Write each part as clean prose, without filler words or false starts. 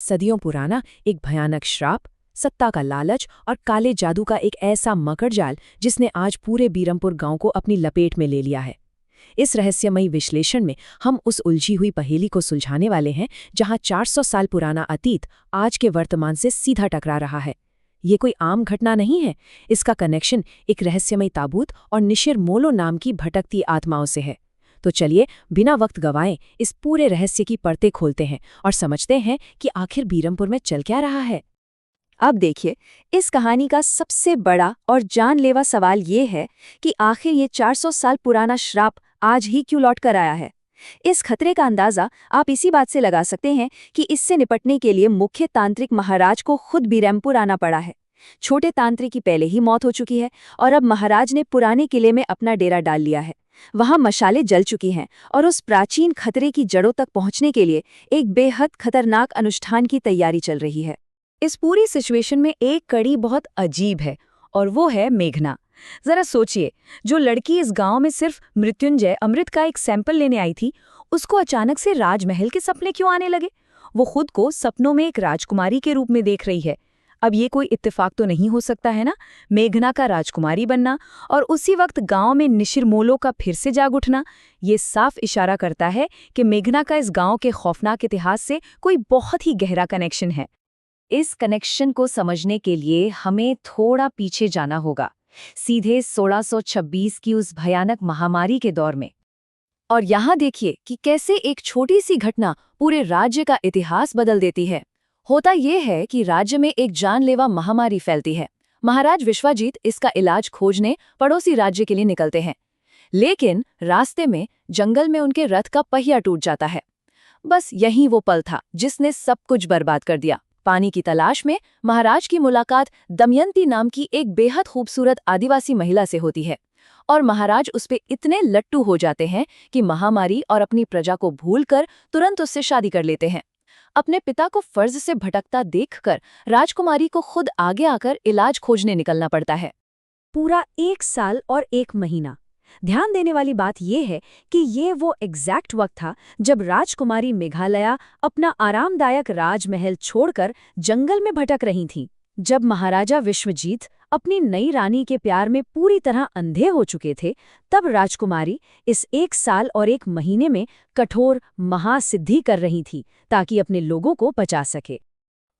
सदियों पुराना एक भयानक श्राप, सत्ता का लालच और काले जादू का एक ऐसा मकड़जाल जिसने आज पूरे बीरमपुर गांव को अपनी लपेट में ले लिया है। इस रहस्यमयी विश्लेषण में हम उस उलझी हुई पहेली को सुलझाने वाले हैं जहां 400 साल पुराना अतीत आज के वर्तमान से सीधा टकरा रहा है। ये कोई आम घटना नहीं है, इसका कनेक्शन एक रहस्यमयी ताबूत और निशिर मोलो नाम की भटकती आत्माओं से है। तो चलिए बिना वक्त गंवाए इस पूरे रहस्य की परतें खोलते हैं और समझते हैं कि आखिर बीरमपुर में चल क्या रहा है। अब देखिए, इस कहानी का सबसे बड़ा और जानलेवा सवाल ये है कि आखिर ये 400 साल पुराना श्राप आज ही क्यों लौट कर आया है। इस खतरे का अंदाजा आप इसी बात से लगा सकते हैं कि इससे निपटने के लिए मुख्य तांत्रिक महाराज को खुद बीरमपुर आना पड़ा है। छोटे तांत्रिक की पहले ही मौत हो चुकी है और अब महाराज ने पुराने किले में अपना डेरा डाल लिया है। वहां मशालें जल चुकी हैं और उस प्राचीन खतरे की जड़ों तक पहुंचने के लिए एक बेहद खतरनाक अनुष्ठान की तैयारी चल रही है। इस पूरी सिचुएशन में एक कड़ी बहुत अजीब है और वो है मेघना। जरा सोचिए, जो लड़की इस गांव में सिर्फ मृत्युंजय अमृत का एक सैंपल लेने आई थी, उसको अचानक से राजमहल के सपने क्यों आने लगे। वो खुद को सपनों में एक राजकुमारी के रूप में देख रही है। अब ये कोई इत्तेफाक तो नहीं हो सकता है ना, मेघना का राजकुमारी बनना और उसी वक्त गांव में निशिरमोलो का फिर से जाग उठना। ये साफ इशारा करता है कि मेघना का इस गांव के खौफनाक इतिहास से कोई बहुत ही गहरा कनेक्शन है। इस कनेक्शन को समझने के लिए हमें थोड़ा पीछे जाना होगा, सीधे 1626 की उस भयानक महामारी के दौर में। और यहाँ देखिए कि कैसे एक छोटी सी घटना पूरे राज्य का इतिहास बदल देती है। होता यह है कि राज्य में एक जानलेवा महामारी फैलती है। महाराज विश्वजीत इसका इलाज खोजने पड़ोसी राज्य के लिए निकलते हैं, लेकिन रास्ते में जंगल में उनके रथ का पहिया टूट जाता है। बस यही वो पल था जिसने सब कुछ बर्बाद कर दिया। पानी की तलाश में महाराज की मुलाकात दमयंती नाम की एक बेहद खूबसूरत आदिवासी महिला से होती है और महाराज उस पे इतने लट्टू हो जाते हैं कि महामारी और अपनी प्रजा को भूलकर तुरंत उससे शादी कर लेते हैं। अपने पिता को फर्ज से भटकता देखकर राजकुमारी को खुद आगे आकर इलाज खोजने निकलना पड़ता है। पूरा 1 साल और 1 महीना। ध्यान देने वाली बात यह है कि ये वो एग्जैक्ट वक्त था जब राजकुमारी मेघालया अपना आरामदायक राजमहल छोड़कर जंगल में भटक रही थीं। जब महाराजा विश्वजीत अपनी नई रानी के प्यार में पूरी तरह अंधे हो चुके थे, तब राजकुमारी इस 1 साल और 1 महीने में कठोर महासिद्धि कर रही थी ताकि अपने लोगों को बचा सके।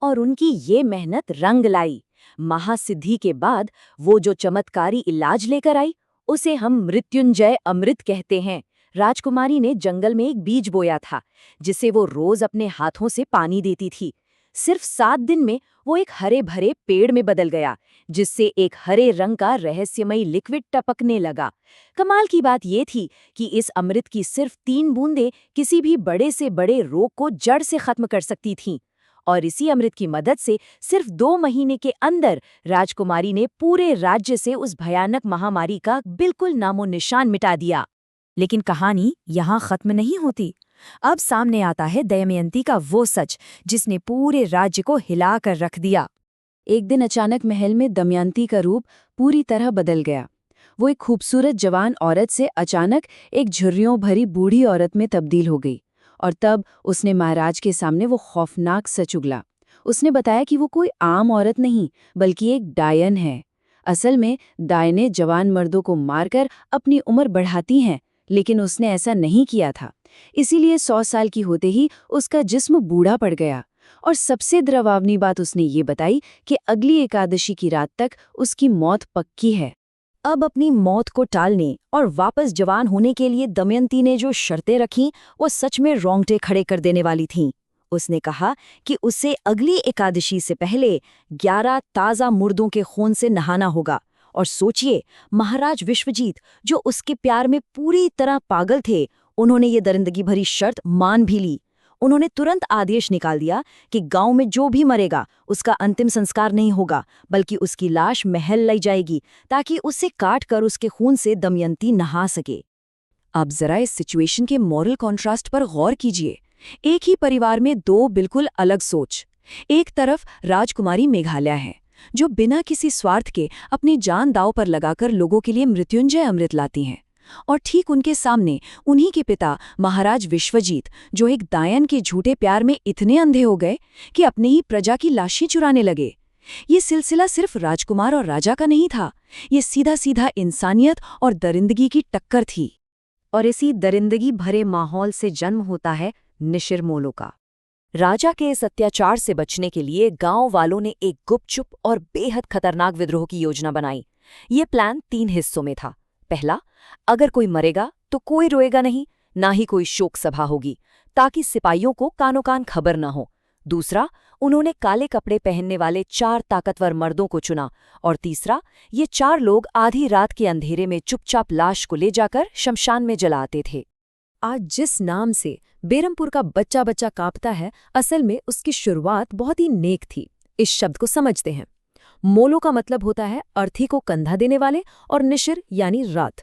और उनकी ये मेहनत रंग लाई। महासिद्धि के बाद वो जो चमत्कारी इलाज लेकर आई, उसे हम मृत्युंजय अमृत कहते हैं। राजकुमारी ने जंगल में एक बीज बोया था जिसे वो रोज अपने हाथों से पानी देती थी। सिर्फ 7 दिन में वो एक हरे भरे पेड़ में बदल गया, जिससे एक हरे रंग का रहस्यमयी लिक्विड टपकने लगा। कमाल की बात ये थी कि इस अमृत की सिर्फ 3 बूंदें किसी भी बड़े से बड़े रोग को जड़ से खत्म कर सकती थीं। और इसी अमृत की मदद से सिर्फ 2 महीने के अंदर राजकुमारी ने पूरे राज्य से उस भयानक महामारी का बिल्कुल नामो निशान मिटा दिया। लेकिन कहानी यहाँ खत्म नहीं होती। अब सामने आता है दमयंती का वो सच जिसने पूरे राज्य को हिला कर रख दिया। एक दिन अचानक महल में दमयंती का रूप पूरी तरह बदल गया। वो एक खूबसूरत जवान औरत से अचानक एक झुर्रियों भरी बूढ़ी औरत में तब्दील हो गई। और तब उसने महाराज के सामने वो खौफनाक सच उगला। उसने बताया कि वो कोई आम औरत नहीं बल्कि एक डायन है। असल में डायनें जवान मर्दों को मारकर अपनी उम्र बढ़ाती हैं, लेकिन उसने ऐसा नहीं किया था। इसीलिए 100 साल की होते ही उसका जिस्म बूढ़ा पड़ गया। और सबसे डरावनी बात उसने ये बताई कि अगली एकादशी की रात तक उसकी मौत पक्की है। अब अपनी मौत को टालने और वापस जवान होने के लिए दमयंती ने जो शर्तें रखीं, वो सच में रोंगटे खड़े कर देने वाली थीं। उसने कहा कि उसे अगली एकादशी से पहले 11 ताज़ा मुर्दों के खून से नहाना होगा। और सोचिए, महाराज विश्वजीत जो उसके प्यार में पूरी तरह पागल थे, उन्होंने ये दरिंदगी भरी शर्त मान भी ली। उन्होंने तुरंत आदेश निकाल दिया कि गांव में जो भी मरेगा उसका अंतिम संस्कार नहीं होगा, बल्कि उसकी लाश महल लाई जाएगी ताकि उसे काट कर उसके खून से दमयंती नहा सके। अब जरा इस सिचुएशन के मॉरल कॉन्ट्रास्ट पर गौर कीजिए। एक ही परिवार में 2 बिल्कुल अलग सोच। एक तरफ राजकुमारी मेघालया है जो बिना किसी स्वार्थ के अपनी जान दांव पर लगाकर लोगों के लिए मृत्युंजय अमृत लाती हैं, और ठीक उनके सामने उन्हीं के पिता महाराज विश्वजीत, जो एक दायन के झूठे प्यार में इतने अंधे हो गए कि अपनी ही प्रजा की लाशें चुराने लगे। ये सिलसिला सिर्फ राजकुमार और राजा का नहीं था, ये सीधा सीधा इंसानियत और दरिंदगी की टक्कर थी। और इसी दरिंदगी भरे माहौल से जन्म होता है निशिर-मोलो का। राजा के इस अत्याचार से बचने के लिए गांव वालों ने एक गुपचुप और बेहद खतरनाक विद्रोह की योजना बनाई। ये प्लान 3 हिस्सों में था। पहला, अगर कोई मरेगा तो कोई रोएगा नहीं, ना ही कोई शोक सभा होगी, ताकि सिपाहियों को कानो कान खबर न हो। दूसरा, उन्होंने काले कपड़े पहनने वाले 4 ताकतवर मर्दों को चुना। और तीसरा, ये 4 लोग आधी रात के अंधेरे में चुपचाप लाश को ले जाकर शमशान में जलाते थे। आज जिस नाम से बेरमपुर का बच्चा बच्चा कांपता है, असल में उसकी शुरुआत बहुत ही नेक थी। इस शब्द को समझते हैं। मोलो का मतलब होता है अर्थी को कंधा देने वाले, और निशिर यानी रात।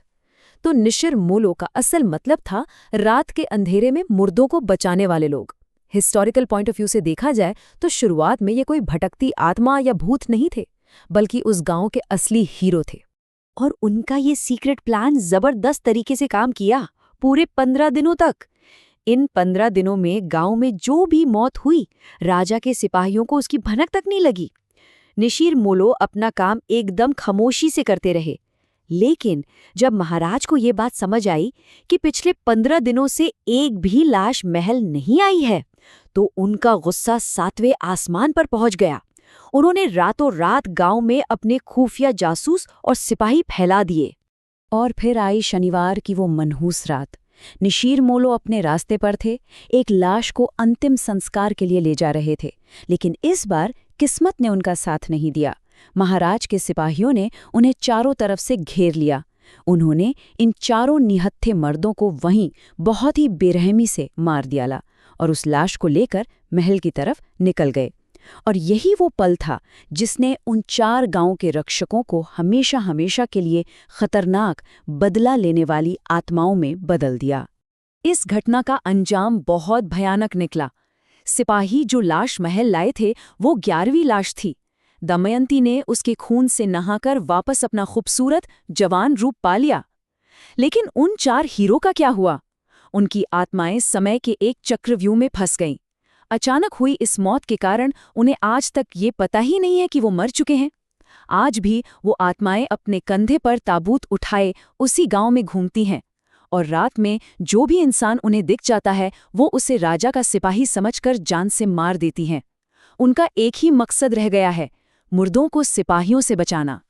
तो निशिर मोलो का असल मतलब था रात के अंधेरे में मुर्दों को बचाने वाले लोग। हिस्टोरिकल पॉइंट ऑफ व्यू से देखा जाए तो शुरुआत में ये कोई भटकती आत्मा या भूत नहीं थे, बल्कि उस गांव के असली हीरो थे। और उनका ये सीक्रेट प्लान जबरदस्त तरीके से काम किया, पूरे 15 दिनों तक। इन 15 दिनों में गांव में जो भी मौत हुई, राजा के सिपाहियों को उसकी भनक तक नहीं लगी। निशिर-मोलो अपना काम एकदम खामोशी से करते रहे। लेकिन जब महाराज को ये बात समझ आई कि पिछले 15 दिनों से एक भी लाश महल नहीं आई है, तो उनका गुस्सा 7वें आसमान पर पहुंच गया। उन्होंने रातों रात गांव में अपने खुफिया जासूस और सिपाही फैला दिए। और फिर आई शनिवार की वो मनहूस रात। निशिर-मोलो अपने रास्ते पर थे, एक लाश को अंतिम संस्कार के लिए ले जा रहे थे। लेकिन इस बार किस्मत ने उनका साथ नहीं दिया। महाराज के सिपाहियों ने उन्हें चारों तरफ से घेर लिया। उन्होंने इन 4 निहत्थे मर्दों को वहीं बहुत ही बेरहमी से मार दिया और उस लाश को लेकर महल की तरफ निकल गए। और यही वो पल था जिसने उन 4 गांव के रक्षकों को हमेशा हमेशा के लिए खतरनाक, बदला लेने वाली आत्माओं में बदल दिया। इस घटना का अंजाम बहुत भयानक निकला। सिपाही जो लाश महल लाए थे, वो 11वीं लाश थी। दमयंती ने उसके खून से नहाकर वापस अपना खूबसूरत, जवान रूप पा लिया। लेकिन उन 4 हीरो का क्या हुआ? उनकी आत्माएं समय के एक चक्रव्यूह में फंस गईं। अचानक हुई इस मौत के कारण उन्हें आज तक ये पता ही नहीं है कि वो मर चुके हैं। आज भी वो आत्माएं अपने कंधे पर ताबूत उठाए उसी गांव में घूमती हैं, और रात में जो भी इंसान उन्हें दिख जाता है, वो उसे राजा का सिपाही समझकर जान से मार देती हैं। उनका एक ही मकसद रह गया है, मुर्दों को सिपाहियों से बचाना।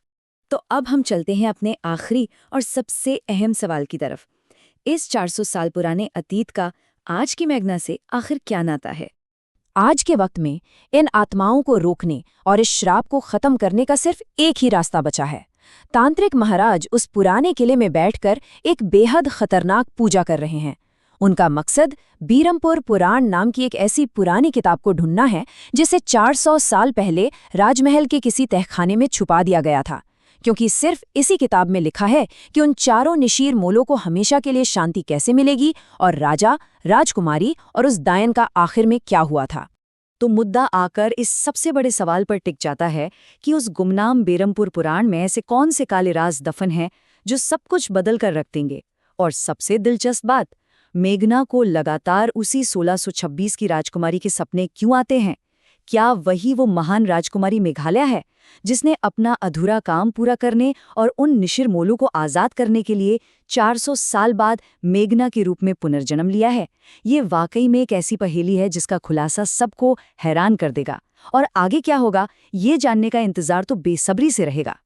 तो अब हम चलते हैं अपने आखिरी और सबसे अहम सवाल की तरफ। इस 400 साल पुराने अतीत का आज की मेघना से आखिर क्या नाता है? आज के वक्त में इन आत्माओं को रोकने और इस श्राप को खत्म करने का सिर्फ एक ही रास्ता बचा है। तांत्रिक महाराज उस पुराने किले में बैठकर एक बेहद खतरनाक पूजा कर रहे हैं। उनका मकसद बीरमपुर पुराण नाम की एक ऐसी पुरानी किताब को ढूंढना है जिसे 400 साल पहले राजमहल के किसी तहखाने में छुपा दिया गया था, क्योंकि सिर्फ इसी किताब में लिखा है कि उन 4 निशिर-मोलो को हमेशा के लिए शांति कैसे मिलेगी और राजा, राजकुमारी और उस दायन का आखिर में क्या हुआ था। तो मुद्दा आकर इस सबसे बड़े सवाल पर टिक जाता है कि उस गुमनाम बेरमपुर पुराण में ऐसे कौन से काले राज दफन हैं जो सब कुछ बदल कर रख देंगे। और सबसे दिलचस्प बात, मेघना को लगातार उसी 1626 की राजकुमारी के सपने क्यों आते हैं? क्या वही वो महान राजकुमारी मेघालया है जिसने अपना अधूरा काम पूरा करने और उन निशिर-मोलो को आज़ाद करने के लिए 400 साल बाद मेघना के रूप में पुनर्जन्म लिया है? ये वाकई में एक ऐसी पहेली है जिसका खुलासा सबको हैरान कर देगा। और आगे क्या होगा, ये जानने का इंतजार तो बेसब्री से रहेगा।